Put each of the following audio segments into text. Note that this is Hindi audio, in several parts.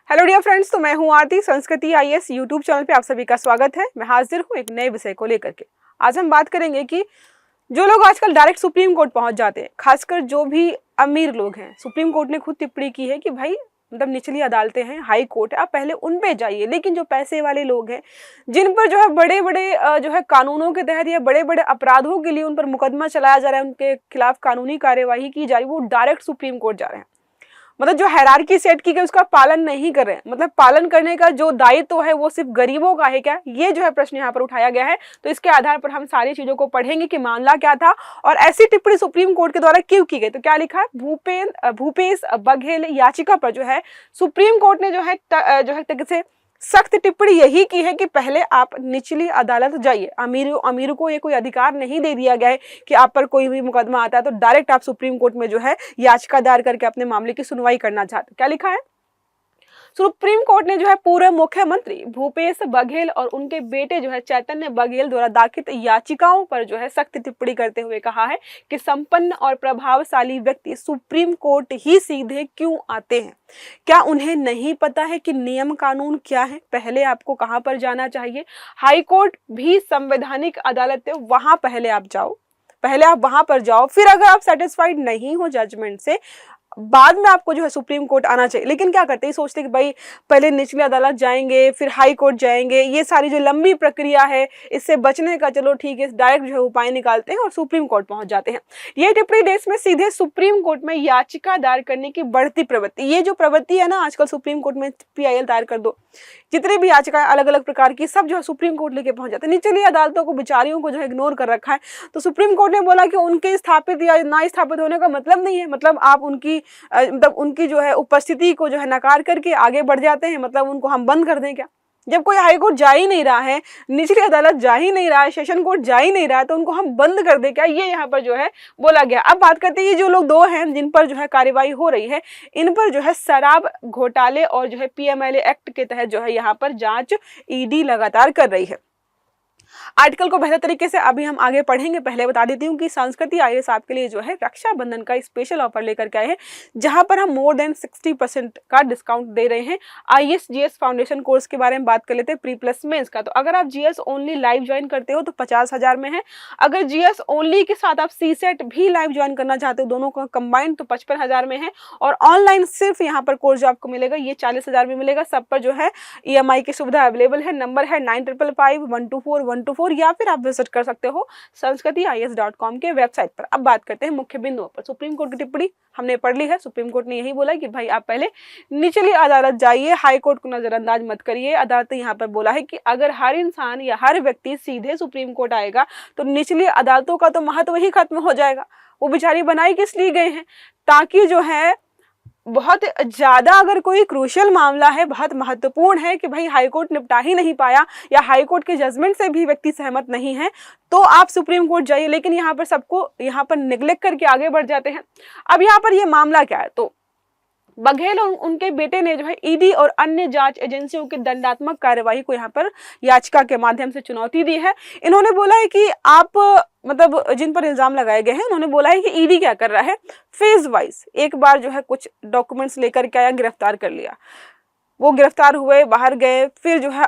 हेलो डियर फ्रेंड्स, तो मैं हूं आरती। संस्कृति आईएएस यूट्यूब चैनल पे आप सभी का स्वागत है। मैं हाजिर हूं एक नए विषय को लेकर के। आज हम बात करेंगे कि जो लोग आजकल डायरेक्ट सुप्रीम कोर्ट पहुंच जाते हैं, खासकर जो भी अमीर लोग हैं, सुप्रीम कोर्ट ने खुद टिप्पणी की है कि भाई मतलब निचली अदालतें हैं, हाई कोर्ट है, आप पहले उन पे जाइए। लेकिन जो पैसे वाले लोग हैं, जिन पर जो है बड़े बड़े जो है कानूनों के तहत या बड़े बड़े अपराधों के लिए उन पर मुकदमा चलाया जा रहा है, उनके खिलाफ कानूनी कार्यवाही की जा रही है, वो डायरेक्ट सुप्रीम कोर्ट जा रहे हैं। मतलब जो हायरार्की सेट की गई उसका पालन नहीं कर रहे हैं। मतलब पालन करने का जो दायित्व है वो सिर्फ गरीबों का है क्या, ये जो है प्रश्न यहाँ पर उठाया गया है। तो इसके आधार पर हम सारी चीजों को पढ़ेंगे कि मामला क्या था और ऐसी टिप्पणी सुप्रीम कोर्ट के द्वारा क्यों की गई। तो क्या लिखा है, भूपेश बघेल याचिका पर जो है सुप्रीम कोर्ट ने जो है सख्त टिप्पणी यही की है कि पहले आप निचली अदालत जाइए। अमीरों को ये कोई अधिकार नहीं दे दिया गया है कि आप पर कोई भी मुकदमा आता है तो डायरेक्ट आप सुप्रीम कोर्ट में जो है याचिका दायर करके अपने मामले की सुनवाई करना चाहते। क्या लिखा है, सुप्रीम कोर्ट ने जो है पूर्व मुख्यमंत्री भूपेश बघेल और उनके बेटे जो है चैतन्य बघेल द्वारा दाखिल याचिकाओं पर जो है सख्त टिप्पणी करते हुए कहा है कि संपन्न और प्रभावशाली व्यक्ति सुप्रीम कोर्ट ही सीधे क्यों आते हैं। क्या उन्हें नहीं पता है कि नियम कानून क्या है, पहले आपको कहां पर जाना चाहिए। हाई कोर्ट भी संवैधानिक अदालत है, वहां पहले आप जाओ, पहले आप वहां पर जाओ, फिर अगर आप सेटिस्फाइड नहीं हो जजमेंट से, बाद में आपको जो है सुप्रीम कोर्ट आना चाहिए। लेकिन क्या करते हैं, सोचते कि भाई पहले निचली अदालत जाएंगे फिर हाई कोर्ट जाएंगे, ये सारी जो लंबी प्रक्रिया है इससे बचने का चलो ठीक है डायरेक्ट जो है उपाय निकालते हैं और सुप्रीम कोर्ट पहुंच जाते हैं। ये टिप्पणी देश में सीधे सुप्रीम कोर्ट में याचिका दायर करने की बढ़ती प्रवृत्ति, ये जो प्रवृत्ति है ना आजकल सुप्रीम कोर्ट में PIL दायर कर दो, जितने भी याचिकाएं अलग अलग प्रकार की सब जो है सुप्रीम कोर्ट लेके पहुंच जाते हैं। निचली अदालतों को बेचारियों को जो है इग्नोर कर रखा है। तो सुप्रीम कोर्ट ने बोला कि उनके स्थापित या ना स्थापित होने का मतलब नहीं है, मतलब आप उनकी जो है उपस्थिति को जो है नकार करके आगे बढ़ जाते हैं, मतलब उनको हम बंद कर दें क्या। जब कोई हाई कोर्ट जा ही नहीं रहा है, निचली अदालत जा ही नहीं रहा है, सेशन कोर्ट जा ही नहीं रहा है, तो उनको हम बंद कर दें क्या, ये यहाँ पर जो है बोला गया। अब बात करते हैं ये जो लोग दो हैं जिन पर जो है कार्यवाही हो रही है, इन पर जो है शराब घोटाले और जो है PMLA एक्ट के तहत जो है यहाँ पर जांच ED लगातार कर रही है। आर्टिकल को बेहतर तरीके से अभी हम आगे पढ़ेंगे। पहले बता देती हूँ कि संस्कृति IAS आपके लिए जो है रक्षाबंधन का स्पेशल ऑफर लेकर के आए हैं, जहां पर हम मोर देन 60% का डिस्काउंट दे रहे हैं। IAS GS फाउंडेशन कोर्स के बारे में बात कर लेते हैं, प्री प्लस मेंस का। तो अगर आप GS ओनली लाइव ज्वाइन करते हो तो 50,000 में है। अगर GS ओनली के साथ आप CSET भी लाइव ज्वाइन करना चाहते हो, दोनों का कंबाइंड, तो 55,000 में है। और ऑनलाइन सिर्फ यहाँ पर कोर्स जो आपको मिलेगा ये 40,000 में मिलेगा। सब पर जो है EMI की सुविधा अवेलेबल है। नंबर है 9555124124, या फिर आप विजिट कर सकते हो sanskrithias.com के वेबसाइट पर। अब बात करते हैं मुख्य बिंदुओं पर। सुप्रीम कोर्ट की टिप्पणी हमने पढ़ ली है। सुप्रीम कोर्ट ने यही बोला कि भाई आप पहले निचली अदालत जाइए, हाई कोर्ट को नजरअंदाज मत करिए। अदालत ने यहाँ पर बोला है कि अगर हर इंसान या हर व्यक्ति सीधे सुप्रीम कोर्ट आएगा तो निचली अदालतों का तो महत्व ही खत्म हो जाएगा। वो बेचारी बनाई किस लिए गए हैं, ताकि जो है बहुत ज्यादा अगर कोई क्रूशियल मामला है, बहुत महत्वपूर्ण है कि भाई हाई कोर्ट निपटा ही नहीं पाया या हाई कोर्ट के जजमेंट से भी व्यक्ति सहमत नहीं है, तो आप सुप्रीम कोर्ट जाइए। लेकिन यहाँ पर सबको यहाँ पर निगलेक्ट करके आगे बढ़ जाते हैं। अब यहाँ पर ये मामला क्या है, तो बघेल और उनके बेटे ने जो है ED और अन्य जांच एजेंसियों की दंडात्मक कार्यवाही को यहाँ पर याचिका के माध्यम से चुनौती दी है। इन्होंने बोला है कि आप मतलब जिन पर इल्जाम लगाए गए हैं, उन्होंने बोला है कि ED क्या कर रहा है, फेज वाइज एक बार जो है कुछ डॉक्यूमेंट्स लेकर के आया, गिरफ्तार कर लिया, वो गिरफ्तार हुए, बाहर गए, फिर जो है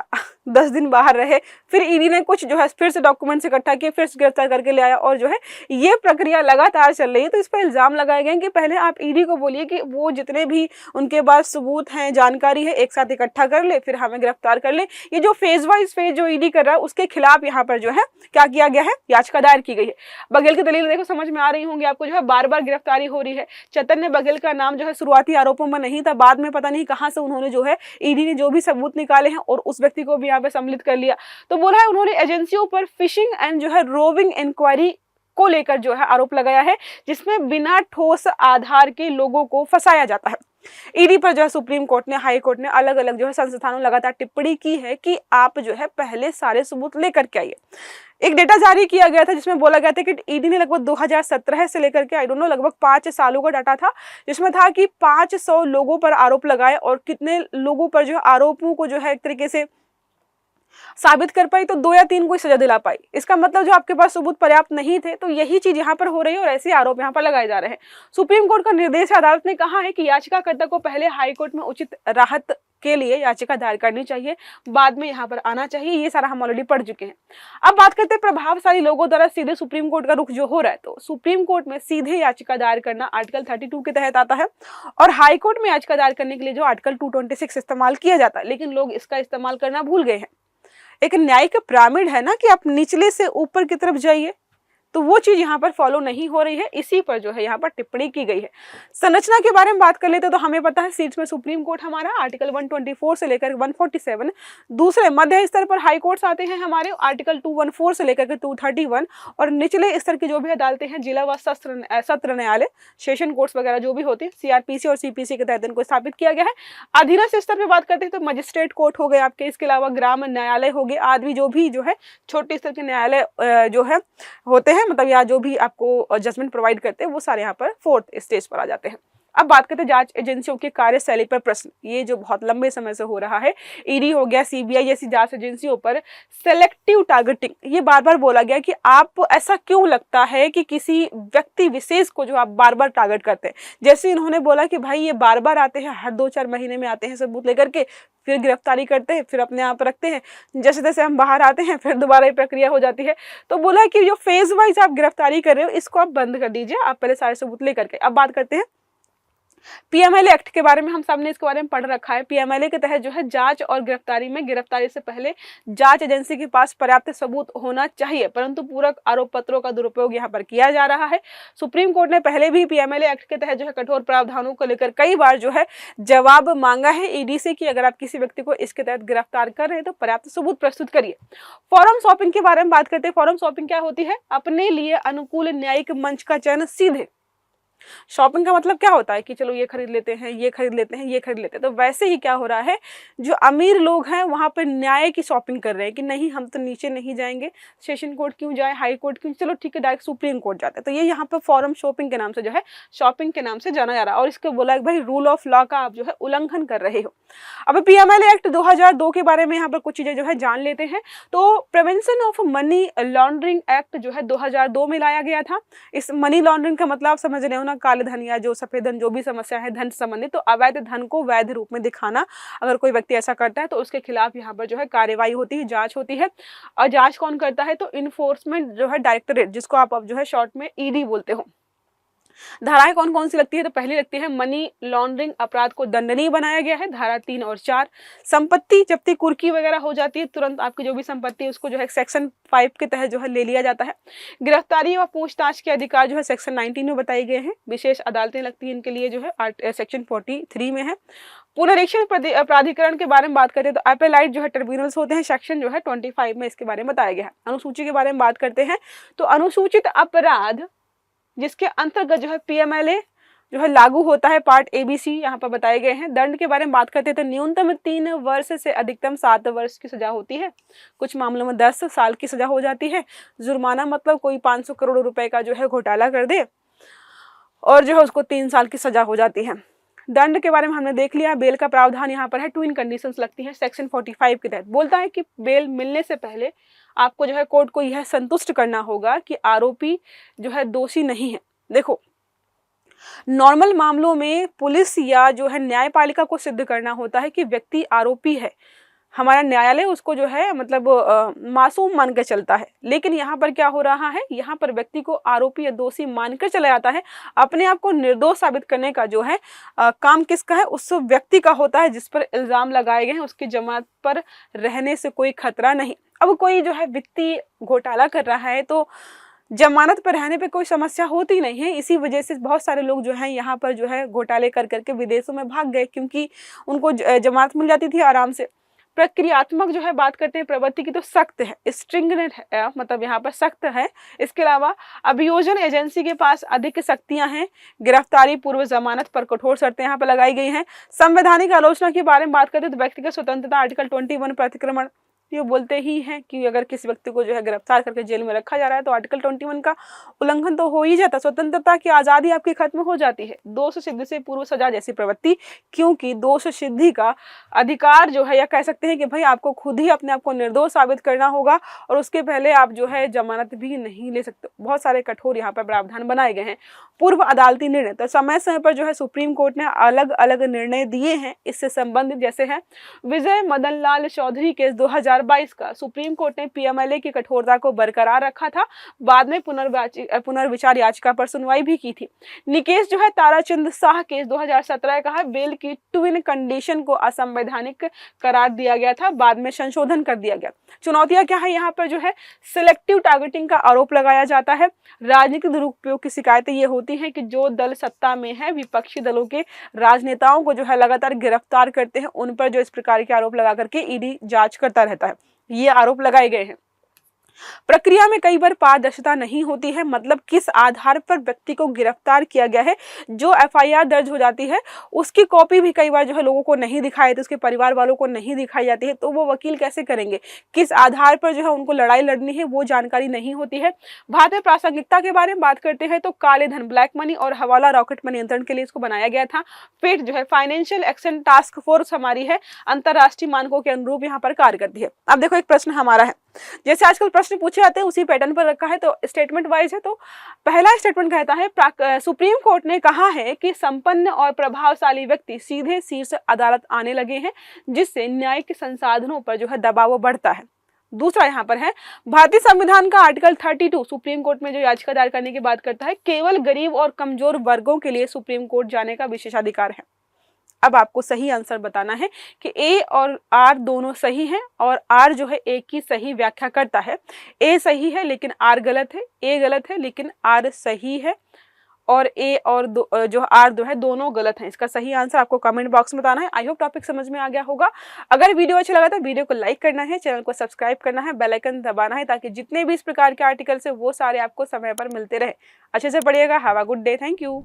10 दिन बाहर रहे, फिर ED ने कुछ जो है फिर से डॉक्यूमेंट्स इकट्ठा किए, फिर से गिरफ्तार करके ले आया, और जो है ये प्रक्रिया लगातार चल रही है। तो इस पर इल्जाम लगाए गए कि पहले आप ED को बोलिए कि वो जितने भी उनके पास सबूत हैं, जानकारी है, एक साथ इकट्ठा कर ले, फिर हमें गिरफ्तार कर ले। ये जो फेज वाइज फेज जो ED कर रहा है उसके खिलाफ यहाँ पर जो है क्या किया गया है, याचिका दायर की गई है। बघेल की दलील देखो समझ में आ रही होंगी आपको, जो है बार बार गिरफ्तारी हो रही है। चैतन्य बघेल का नाम जो है शुरुआती आरोपों में नहीं था, बाद में पता नहीं कहाँ से उन्होंने जो है ED ने जो भी सबूत निकाले हैं और उस व्यक्ति को भी यहाँ पे सम्मिलित कर लिया। तो बोला है उन्होंने एजेंसियों पर फिशिंग एंड जो है रोविंग इंक्वायरी को लेकर जो है आरोप लगाया है, जिसमें बिना ठोस आधार के लोगों को फंसाया जाता है। ED पर जो है सुप्रीम कोर्ट ने, हाई कोर्ट ने अलग अलग जो है संस्थानों लगातार टिप्पणी की है कि आप जो है पहले सारे सबूत लेकर के आइए। एक डेटा जारी किया गया था जिसमें बोला गया था कि ED ने लगभग 2017 से लेकर के आई डोंट नो लगभग 5 सालों का डाटा था, जिसमें था कि 500 लोगों पर आरोप लगाए और कितने लोगों पर जो आरोपों को जो है एक तरीके से साबित कर पाई, तो 2 या 3 को सजा दिला पाई। इसका मतलब जो आपके पास सबूत पर्याप्त नहीं थे, तो यही चीज यहाँ पर हो रही है और ऐसे आरोप यहाँ पर लगाए जा रहे हैं। सुप्रीम कोर्ट का निर्देश अदालत ने कहा है कि याचिकाकर्ता को पहले हाई कोर्ट में उचित राहत के लिए याचिका दायर करनी चाहिए, बाद में यहाँ पर आना चाहिए, ये सारा हम ऑलरेडी पढ़ चुके हैं। अब बात करते हैं प्रभावशाली लोगों द्वारा सीधे सुप्रीम कोर्ट का रुख जो हो रहा है, तो सुप्रीम कोर्ट में सीधे याचिका दायर करना आर्टिकल 32 के तहत आता है, और हाई कोर्ट में याचिका दायर करने के लिए जो आर्टिकल 226 इस्तेमाल किया जाता है, लेकिन लोग इसका इस्तेमाल करना भूल गए हैं। एक न्यायिक पिरामिड है ना कि आप निचले से ऊपर की तरफ जाइए, तो वो चीज यहाँ पर फॉलो नहीं हो रही है, इसी पर जो है यहाँ पर टिप्पणी की गई है। संरचना के बारे में बात कर लेते तो हमें पता है सीट्स में सुप्रीम कोर्ट हमारा आर्टिकल 124 से लेकर 147, दूसरे मध्य स्तर पर हाई कोर्ट्स आते हैं हमारे आर्टिकल 214 से लेकर 231, और निचले स्तर की जो भी अदालतें हैं, जिला व सत्र न्यायालय, सेशन कोर्ट्स वगैरह जो भी होते हैं, सीआरपीसी और सीपीसी के तहत इनको स्थापित किया गया है। अधीनस्थ स्तर पर बात करते हैं तो मजिस्ट्रेट कोर्ट हो गए आपके, इसके अलावा ग्राम न्यायालय हो गए, आदि जो भी जो है छोटे स्तर के न्यायालय जो है होते हैं, मतलब या जो भी आपको जजमेंट प्रोवाइड करते हैं, वो सारे यहाँ पर 4th स्टेज पर आ जाते हैं। अब बात करते हैं जांच एजेंसियों की कार्यशैली पर प्रश्न, ये जो बहुत लंबे समय से हो रहा है, ईडी हो गया, सीबीआई जैसी जांच एजेंसियों पर सेलेक्टिव टारगेटिंग, ये बार बार बोला गया कि आप ऐसा क्यों लगता है कि किसी व्यक्ति विशेष को जो आप बार बार टारगेट करते हैं। जैसे इन्होंने बोला कि भाई ये बार बार आते हैं, हर 2-4 महीने में आते हैं सबूत लेकर के, फिर गिरफ्तारी करते हैं, फिर अपने आप रखते हैं, जैसे तैसे हम बाहर आते हैं, फिर दोबारा ये प्रक्रिया हो जाती है। तो बोला है कि जो फेज वाइज आप गिरफ्तारी कर रहे हो, इसको आप बंद कर दीजिए, आप पहले सारे सबूत लेकर के। अब बात करते हैं पीएमएलए एक्ट के बारे में, हम सबने इसके बारे में पढ़ रखा है। पीएमएलए के तहत जो है जांच और गिरफ्तारी में, गिरफ्तारी से पहले जांच एजेंसी के पास पर्याप्त सबूत होना चाहिए, परंतु पूरक आरोप पत्रों का दुरुपयोग यहाँ पर किया जा रहा है। सुप्रीम कोर्ट ने पहले भी पीएमएलए एक्ट के तहत जो है कठोर प्रावधानों को लेकर कई बार जो है जवाब मांगा है ईडी से कि अगर आप किसी व्यक्ति को इसके तहत गिरफ्तार कर रहे हैं तो पर्याप्त सबूत प्रस्तुत करिए। फॉरम शॉपिंग के बारे में बात करते हैं। फॉरम शॉपिंग क्या होती है? अपने लिए अनुकूल न्यायिक मंच का चयन सीधे। शॉपिंग का मतलब क्या होता है कि चलो ये खरीद लेते हैं, ये खरीद लेते हैं, ये खरीद लेते हैं। तो वैसे ही क्या हो रहा है, जो अमीर लोग हैं वहां पर न्याय की शॉपिंग कर रहे हैं कि नहीं हम तो नीचे नहीं जाएंगे, सेशन कोर्ट क्यों जाए, हाई कोर्ट क्यों, चलो ठीक है डायरेक्ट सुप्रीम कोर्ट जाते हैं। तो ये यहाँ पर फॉरम शॉपिंग के नाम से जो है शॉपिंग के नाम से जाना जा रहा है, और इसको बोला है भाई रूल ऑफ लॉ का आप जो है उल्लंघन कर रहे हो। अब पीएमएलए एक्ट 2002 के बारे में यहाँ पर कुछ चीजें जो है जान लेते हैं। तो prevention of money laundering act जो है 2002 में लाया गया था। इस मनी लॉन्ड्रिंग का मतलब समझ रहे हो ना, काले धन या जो सफेद धन, जो भी समस्या है धन संबंधित, तो अवैध धन को वैध रूप में दिखाना, अगर कोई व्यक्ति ऐसा करता है तो उसके खिलाफ यहाँ पर जो है कार्यवाही होती है, जांच होती है। और जांच कौन करता है? तो इन्फोर्समेंट जो है डायरेक्टरेट, जिसको आप अब जो है शॉर्ट में ईडी बोलते हो। धाराएं कौन कौन सी लगती है? तो पहली लगती है मनी लॉन्ड्रिंग अपराध को दंडनीय बनाया गया है, धारा 3 और 4। संपत्ति जब्ती कुर्की वगैरह हो जाती है, तुरंत आपकी जो भी संपत्ति है उसको जो है सेक्शन 5 के तहत जो है ले लिया जाता है। गिरफ्तारी व पूछताछ के अधिकार जो है सेक्शन 19 में बताए गए हैं। विशेष अदालतें लगती है इनके लिए जो है सेक्शन 43 में है। पुनरीक्षण प्राधिकरण के बारे में बात करते हैं तो अपेलाइट जो है ट्रिब्यूनल्स होते हैं, सेक्शन जो है 25 में इसके बारे में बताया गया है। अनुसूची के बारे में बात करते हैं तो अनुसूचित अपराध जिसके अंतर्गत जो है पीएमएलए जो है लागू होता है, पार्ट ABC यहाँ पर बताए गए हैं। दंड के बारे में बात करते हैं तो न्यूनतम 3 वर्ष से अधिकतम 7 वर्ष की सजा होती है, कुछ मामलों में 10 साल की सजा हो जाती है। जुर्माना मतलब कोई 500 करोड़ रुपए का जो है घोटाला कर दे और जो है उसको 3 साल की सजा हो जाती है। दंड के बारे में हमने देख लिया। बेल का प्रावधान यहाँ पर है, 2 कंडीशंस लगती है। सेक्शन 45 के तहत बोलता है कि बेल मिलने से पहले आपको जो है कोर्ट को यह संतुष्ट करना होगा कि आरोपी जो है दोषी नहीं है। देखो, नॉर्मल मामलों में पुलिस या जो है न्यायपालिका को सिद्ध करना होता है कि व्यक्ति आरोपी है, हमारा न्यायालय उसको जो है मतलब मासूम मान के चलता है। लेकिन यहाँ पर क्या हो रहा है, यहाँ पर व्यक्ति को आरोपी या दोषी मानकर चला जाता है। अपने आप को निर्दोष साबित करने का जो है काम किसका है? उस व्यक्ति का होता है जिस पर इल्जाम लगाए गए हैं, उसकी जमानत पर रहने से कोई खतरा नहीं। अब कोई जो है वित्तीय घोटाला कर रहा है तो जमानत पर रहने पे कोई समस्या होती नहीं है। इसी वजह से बहुत सारे लोग जो हैं यहाँ पर जो है घोटाले कर करके विदेशों में भाग गए, क्योंकि उनको जमानत मिल जाती थी आराम से। प्रक्रियात्मक जो है बात करते हैं प्रवृत्ति की तो सख्त है, स्ट्रिंगनेंट है, मतलब यहाँ पर सख्त है। इसके अलावा अभियोजन एजेंसी के पास अधिक शक्तियां हैं। गिरफ्तारी पूर्व जमानत पर कठोर शर्तें यहाँ पर लगाई गई हैं। संवैधानिक आलोचना के बारे में बात करते हैं तो व्यक्तिगत स्वतंत्रता आर्टिकल 21 प्रतिक्रमण ये बोलते ही हैं कि अगर किसी व्यक्ति को जो है गिरफ्तार करके जेल में रखा जा रहा है तो आर्टिकल 21 का उल्लंघन तो हो ही जाता, स्वतंत्रता की आज़ादी आपकी खत्म हो जाती है। दोष सिद्धि से पूर्व सजा जैसी प्रवृत्ति, क्योंकि दोष सिद्धि का अधिकार जो है, या कह सकते हैं कि भाई आपको खुद ही अपने आप को निर्दोष साबित करना होगा और उसके पहले आप जो है जमानत भी नहीं ले सकते। बहुत सारे कठोर यहाँ पर प्रावधान बनाए गए हैं। पूर्व अदालती निर्णय, तो समय समय पर जो है सुप्रीम कोर्ट ने अलग अलग निर्णय दिए हैं इससे संबंधित, जैसे है विजय मदन लाल चौधरी केस 2022 का सुप्रीम कोर्ट ने पीएमएलए की कठोरता को बरकरार रखा था, बाद में पुनर्विचार याचिका पर सुनवाई भी की थी। निकेश जो है ताराचंद शाह केस 2017 का है, बेल की ट्विन कंडीशन को असंवैधानिक करार दिया गया था, बाद में संशोधन कर दिया गया। चुनौतियां क्या है यहाँ पर जो है सिलेक्टिव टारगेटिंग का आरोप लगाया जाता है। राजनीतिक दुरुपयोग की शिकायतें ये होती हैं कि जो दल सत्ता में है विपक्षी दलों के राजनेताओं को जो है लगातार गिरफ्तार करते हैं, उन पर जो इस प्रकार के आरोप लगा करके ईडी जांच करता रहता है। ये आरोप लगाए गए हैं। प्रक्रिया में कई बार पारदर्शिता नहीं होती है, मतलब किस आधार पर व्यक्ति को गिरफ्तार किया गया है, जो एफआईआर दर्ज हो जाती है उसकी कॉपी भी कई बार जो है लोगों को नहीं दिखाई देती, उसके परिवार वालों को नहीं दिखाई जाती है, तो वो वकील कैसे करेंगे, किस आधार पर जो है उनको लड़ाई लड़नी है, वो जानकारी नहीं होती है। भारतीय प्रासंगिकता के बारे में बात करते हैं तो काले धन, ब्लैक मनी और हवाला रॉकेट में नियंत्रण के लिए इसको बनाया गया था। फिर जो है फाइनेंशियल एक्शन टास्क फोर्स हमारी है, अंतरराष्ट्रीय मानकों के अनुरूप यहाँ पर कार्य करती है। अब देखो एक प्रश्न हमारा है, जैसे आजकल प्रश्न पूछे जाते हैं उसी पैटर्न पर रखा है, तो स्टेटमेंट वाइज है। तो पहला स्टेटमेंट कहता है सुप्रीम कोर्ट ने कहा है कि संपन्न और प्रभावशाली व्यक्ति सीधे शीर्ष अदालत आने लगे हैं, जिससे न्यायिक संसाधनों पर जो है दबाव बढ़ता है। दूसरा यहाँ पर है भारतीय संविधान का आर्टिकल 32 सुप्रीम कोर्ट में जो याचिका दायर करने की बात करता है, केवल गरीब और कमजोर वर्गों के लिए सुप्रीम कोर्ट जाने का विशेषाधिकार है। अब आपको सही आंसर बताना है कि ए और आर दोनों सही हैं और आर जो है ए की सही व्याख्या करता है। ए सही है लेकिन आर गलत है, ए गलत है लेकिन आर सही है, और ए और जो आर दो है दोनों गलत हैं। इसका सही आंसर आपको कमेंट बॉक्स में बताना है। आई होप टॉपिक समझ में आ गया होगा। अगर वीडियो अच्छा लगा तो वीडियो को लाइक करना है, चैनल को सब्सक्राइब करना है, बेल आइकन दबाना है, ताकि जितने भी इस प्रकार के आर्टिकल्स है वो सारे आपको समय पर मिलते रहे। अच्छे से पढ़िएगा। Have a good day. Thank you.